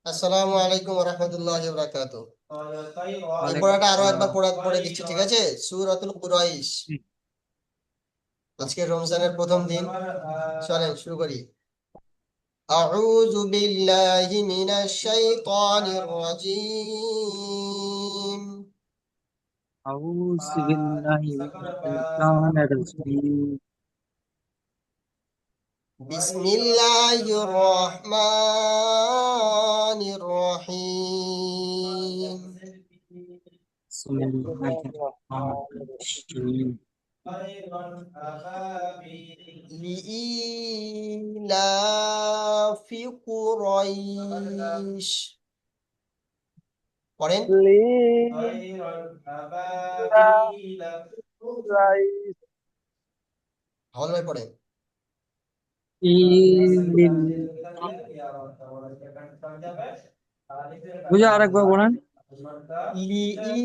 আসসালামু আলাইকুম ওয়া রাহমাতুল্লাহি ওয়া বারাকাতুহু। এই ওয়ালাইকুম পড়াটা আরো একবার আসসালাম। পড়ে দিচ্ছি, ঠিক আছে? সূরাতুল কুরাইশ। আজকে রমজানের প্রথম দিন, চলেন শুরু করি। আউযু বিল্লাহি মিনাশ শাইতানির রাজীম। আউযু বিল্লাহি মিনাশ শাইতানির রাজীম। বিসমিল্লাহির রহমানির রহিম। বিসমিল্লাহির রাহমানির রাহিম। লিইলাফি কুরাইশ। পড়েন। হাওয়াল ভাই পড়েন। বুঝে আরেকবার বলেন। লিইলাফি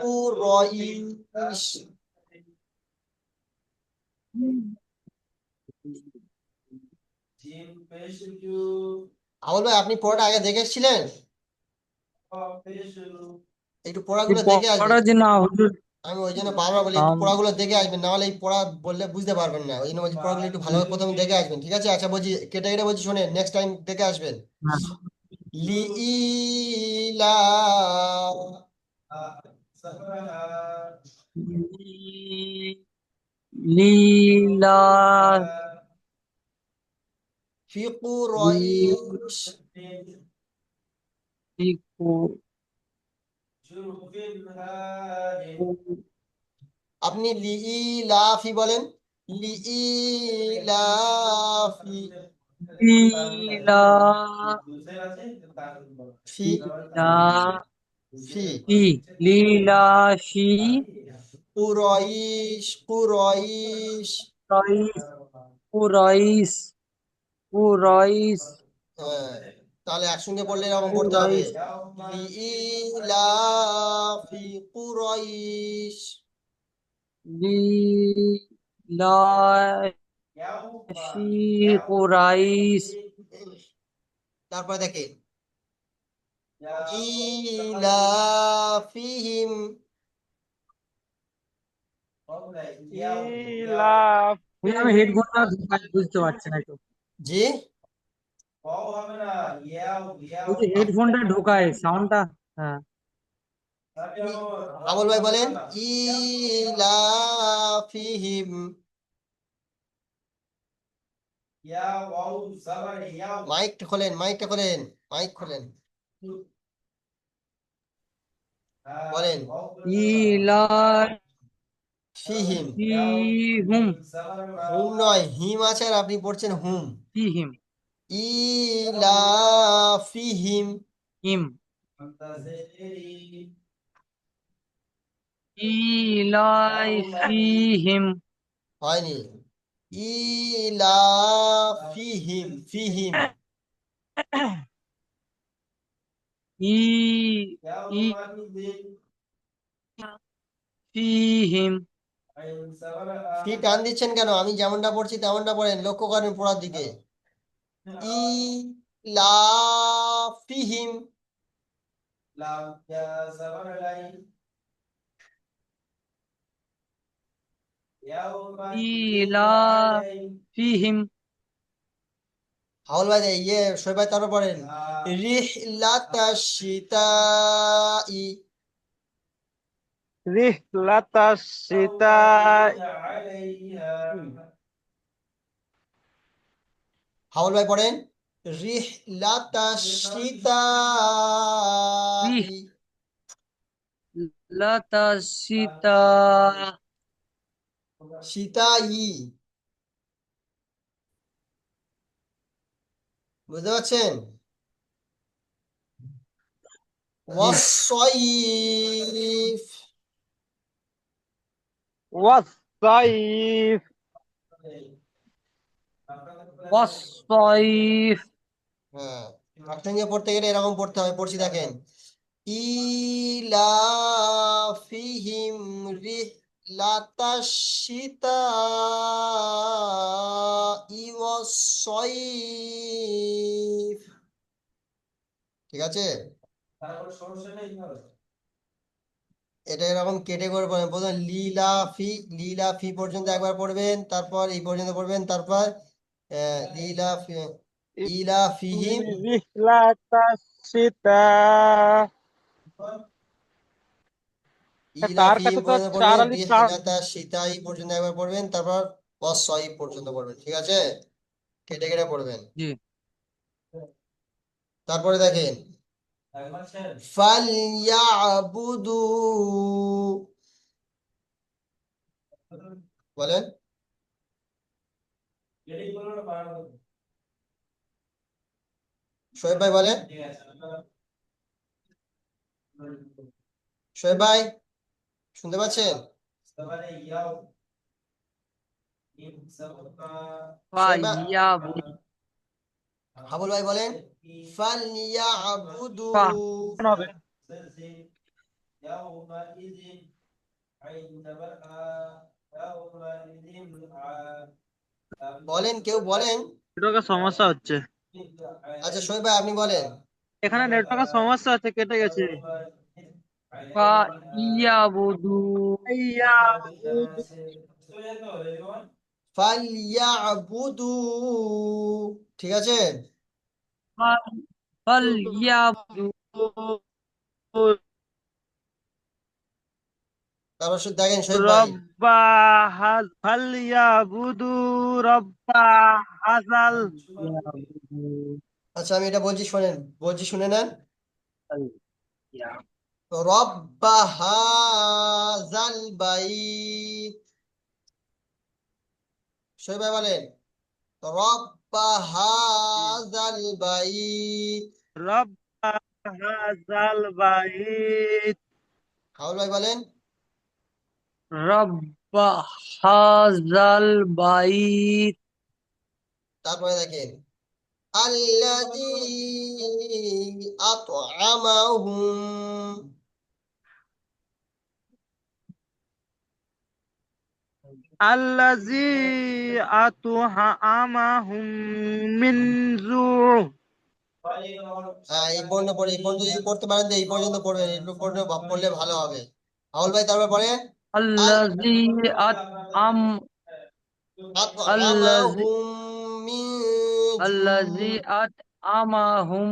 কুরাইশ। হাওয়াল ভাই, আপনি পড়াটা আগে দেখে এসেছিলেন? একটু কি পড়াগুলো দেখে আসবেন। পড়া যে না হুজুর। আমি ওই জন্য বারবার বলি একটু আম, পড়াগুলো দেখে আসবেন, না হলে এই পড়া বললে বুঝতে পারবেন না। ওই জন্য বলছি পড়াগুলো একটু ভালোভাবে প্রথমে দেখে আসবেন, ঠিক আছে? আচ্ছা বলছি, কেটে কেটে বলছি, শোনেন, নেক্সট টাইম দেখে আসবেন। হ্যাঁ। লিইলা লীলা ফি কুরাইশ। লিকু আপনি লিইলাফি বলেন। লিইলাফি। লীলা ফি। লীলা ফি ফি লীলা ফি কুরাইশ কুরাইশ। কুরাইশ কুরাইশ কুরাইশ হ্যাঁ, তাহলে একসঙ্গে পড়লে এরকম পড়তে হবে। কুরাইশ লিইলাফি কুরাইশ। লীলা ফি কুরাইশ তারপরে দেখে ইলাফিহিম। ইলাফ বুঝলি, আমি হেডফোনটা বুঝতে পারছি না একটু। জি। ওই যে হেডফোনটা ঢোকায় সাউন্ডটা। হ্যাঁ। আমল ভাই বলেন। ইলাফিহিম। মাইকটা খোলেন, মাইকটা খোলেন, মাইক খোলেন, বলেন। ফিহিম। ইলাহিহুম হুম নয়, হিম আছে আর আপনি পড়ছেন হুম। ফিহিম ইলাফিহিম। হিম ইলাইফিহিম হয়নি। ইলাফিহিম ফিহিম। ই ইফিহিম ফি টান দিচ্ছেন কেন? আমি যেমনটা পড়ছি তেমনটা পড়েন, লক্ষ্য করেন পড়ার দিকে। ইলাফিহিম। ইলাফিহিম হাওল ভাই, ইয়ে শোয়েব ভাই, তারপর পড়েন। রিহলাতাশ শিতাই। রিহলাতাশ শিতাই হাওল ভাই পড়েন। রিহলাতাশ শিতাই। রিহলাতাশিতা শিতাই। বুঝতে পারছেন? জি ওয়াসসাইফ। ওয়াস-সাইফ ওয়াস-সাইফ হ্যাঁ, একসঙ্গে পড়তে গেলে এরকম পড়তে হবে, পড়ছি দেখেন। ইলাফিহিম রিহলাতাশ শিতাই ওয়াস-সাইফ। ঠিক আছে, এটা এরকম কেটে করে পড়বেন। প্রথমে লিলাফি, লিলাফি পর্যন্ত একবার পড়বেন, তারপর এই পর্যন্ত পড়বেন, তারপর লিলাফি, ইলাফিহিম, রিহলাতাস শিতা। তার ইলাফিহিম কাছে তো পর্যন্ত চার পড়বেন, আলি চার। রিহলাতা সীতাই পর্যন্ত একবার পড়বেন, তারপর ওয়াসসাইফ পর্যন্ত পড়বেন। ঠিক আছে, কেটে কেটে পড়বেন। জি। তারপরে দেখেন ফালইয়াবুদু, বলেন শোয়েব ভাই, বলেন শোয়েব ভাই, শুনতে পাচ্ছেন? শোয়েব ভাই, ফাইয়াবুদু। হাবুল ভাই বলেন ফালইয়াবুদু, ফা কেমন হবে? বলেন কেউ বলেন। নেটওয়ার্কের সমস্যা হচ্ছে। আচ্ছা শোয়েব ভাই আপনি বলেন। এখানে নেটওয়ার্কের সমস্যা হচ্ছে, কেটে গেছে। ফাইয়াবুদু। ইয়া ফালইয়াবুদু, ঠিক আছে। ফাইয়াবুদু। তারপর দেখেন শোয়েব ভাই, রব্বা ফালইয়াবুদু রব্বা হাযাল। আচ্ছা আমি এটা বলছি শোনেন, বলছি শুনে নেন। ইয়া। রব্বা হাযাল বাইত, শোয়েব ভাই বলেন রব্বা হাযাল বাইত, রব্বা হাযাল বাইত। হাউল ভাই বলেন রব্বা হাযাল বাইত। তারপরে দেখেন আল্লাযী আত'আমাহুম, আল্লাযী আত'আমাহুম মিন জু'। এই পর্যন্ত পড়ে, এই পর্যন্ত যদি পড়তে পারেন তো এই পর্যন্ত পড়বেন, একটু পড়লে ভালো হবে। হাউল ভাই তারপর পড়ে আল আল্লাযী আত'আম আল্লাযী আত'আমাহুম মিন জু, আল্লাযী আত'আমাহুম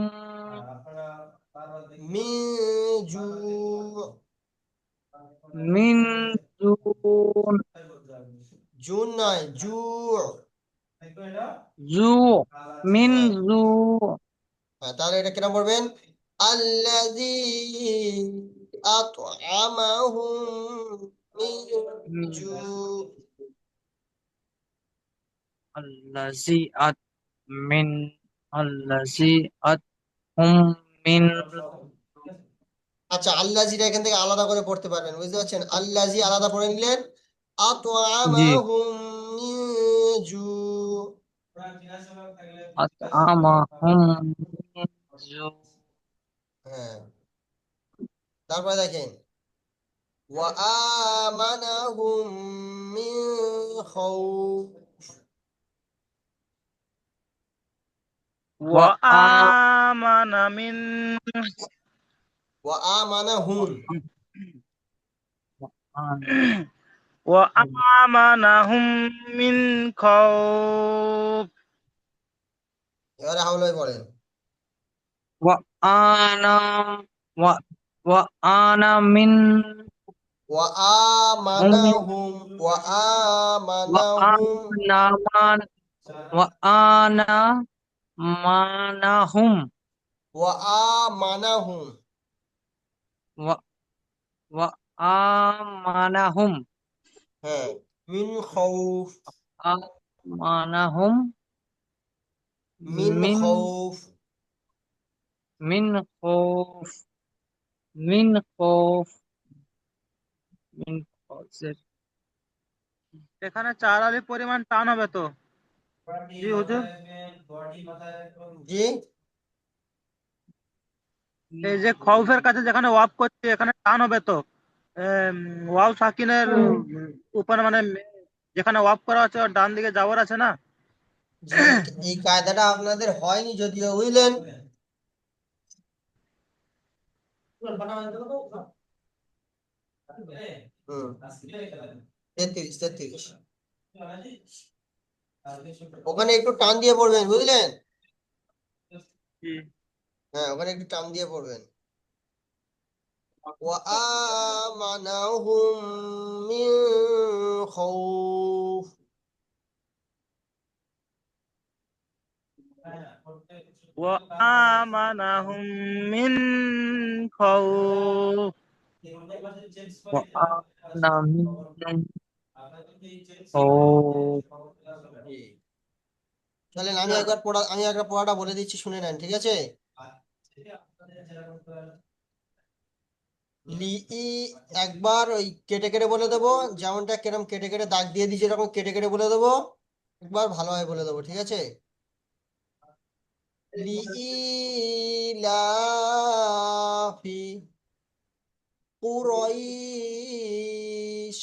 মিন জু, মিন জুন। জুন নয় জু, জু। মিন হ্যাঁ জু। তাহলে এটা কিরম পড়বেন আল্লাযী আত'আমাহুম মিন জু, আল্লাযী আত মিন আল্লাযী আতহুম মিন। আচ্ছা আল্লাজিটা এখান থেকে আলাদা করে পড়তে পারবেন, বুঝতে পারছেন? আল্লাজি আলাদা পড়ে নিলেন, জি। আত'আমাহুম মিন জু, আত'আমাহুম মিন জু। হ্যাঁ তারপরে দেখেন ওয়া আমানাহুম মিন খাউফ, ওয়া ওয়া আমানা মিন ওয়া আমানাহুম, ওয়া আমানাহুম মিন খাউফ। এবারে হাউলাই পড়েন ওয়া আনা ওয়া ওয়া আনা মিন ওয়া হুম আমানাহুম, ওয়া ওয়া আমানাহুম, আনা মান ওয়া আনা মানাহুম ওয়া আমানাহুম, ওয়া ওয়া আমানাহুম হ্যাঁ মিন খাউফ, আমানাহুম মিন মিন খাউফ, মিন খৌফ মিন খৌফ মিন খৌফ। এখানে চার আলির পরিমাণ টান হবে তো? জি হুজুর। জি এই যে খৌফের কাছে যেখানে ওয়াফ করছি এখানে টান হবে তো? ওয়াও সাকিনের উপরে মানে যেখানে ওয়াফ করা আছে ওর ডান দিকে যাওয়ার আছে না? জি এই কায়দাটা আপনাদের হয়নি যদিও, বুঝলেন? 33 33 ওখানে একটু টান দিয়ে পড়বেন, বুঝলেন? হ্যাঁ, ওখানে একটু টান দিয়ে পড়বেন। وآمنهم من خوف। وآمنهم من خوف وأنا من خوف চলেন আমি একবার পড়াটা বলে দিচ্ছি, শুনে নেন, ঠিক আছে? একবার ওই কেটে কেটে বলে দেবো, যেমনটা কেরম কেটে কেটে দাগ দিয়ে দিয়েছি এরকম কেটে কেটে বলে দেবো, একবার ভালোভাবে বলে দেবো, ঠিক আছে? লিইলাফি কুরাইশ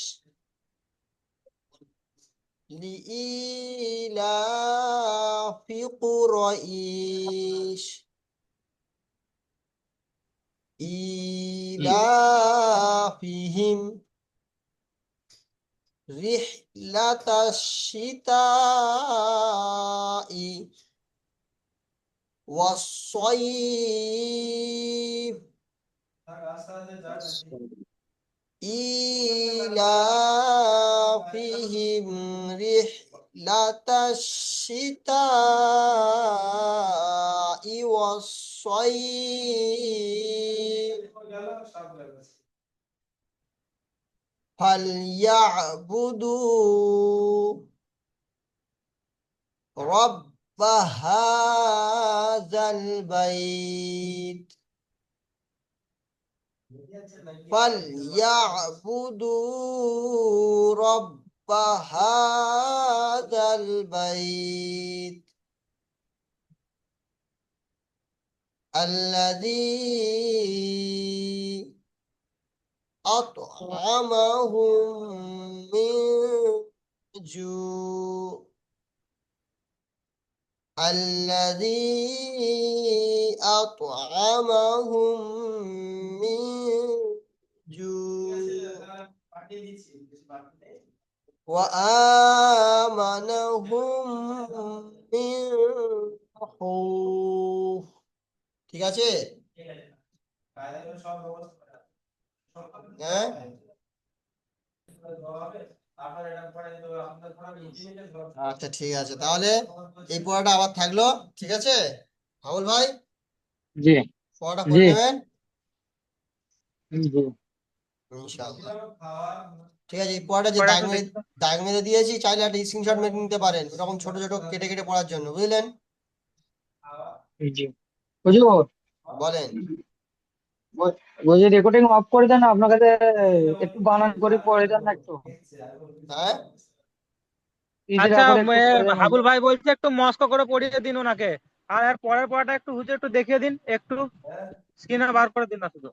লিইলাফি কুরাইশ ইলাফিহিম রিহলাতাশ শিতাই ওয়াস-সাইফ إيلافهم رحلة الشتاء والصيف فليعبدوا رب هذا البيت فليعبدوا رب هذا البيت الذي أطعمهم من جوع الذي أطعمهم من جوع وآمنهم من خوف। ঠিক আছে? হ্যাঁ, আচ্ছা ঠিক আছে, তাহলে এই পড়াটা আবার থাকলো, ঠিক আছে হাবুল ভাই? জি পড়াটা জি করে নেবেন জি। ইনশাআল্লাহ। ঠিক আছে, এই পড়াটা যে পড়া একটু দেখি তো। দাগ মেরে দিয়েছি, চাইলে একটা স্ক্রিনশট মেরে নিতে পারেন, এরকম ছোট ছোট কেটে কেটে পড়ার জন্য, বুঝলেন? জি হুজুর, বলেন। বলছি রেকর্ডিং অফ করে দেন, আপনার কাছে একটু বানান করে পড়ে দেন না একটু, হ্যাঁ, প্লিজ আচ্ছা, রেকর্ড একটু করে দেন হাবুল হুজুর। ভাই বলছে একটু মস্ক করে পড়িয়ে দিন ওনাকে। আর এর পরের পড়াটা একটু হুজুর একটু দেখিয়ে দিন, একটু স্ক্রিনে বার করে দিন না শুধু।